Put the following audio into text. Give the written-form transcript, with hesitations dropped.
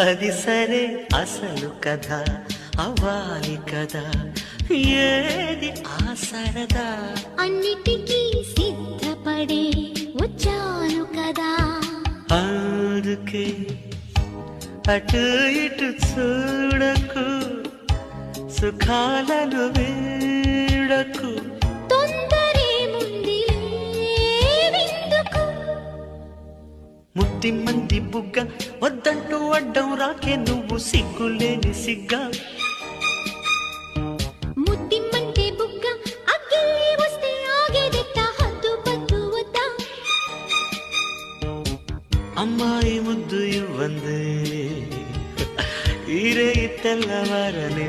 అది సరే అసలు కథ అవ్వాలి కదా ఏది ఆ సరదా అన్నిటికీ సిద్ధపడే వచ్చాను కదా అందుకే అటు ఇటు చూడకు సుఖాలను వేడకు తొందరే ముందిలే విందుకు ముద్ది మంది బుగ్గ వద్దంటూ అడ్డం రాకే నువ్వు సిగ్గులేని సిగ్గా ముద్దిమ్మంటే బుగ్గ అగ్గిలే వస్తే ఆగేదెట్ట హద్దు పద్దు వద్దా అమ్మాయి ముద్దు ఇవ్వందే ఈరే తెల్లవారనివ్వనంతే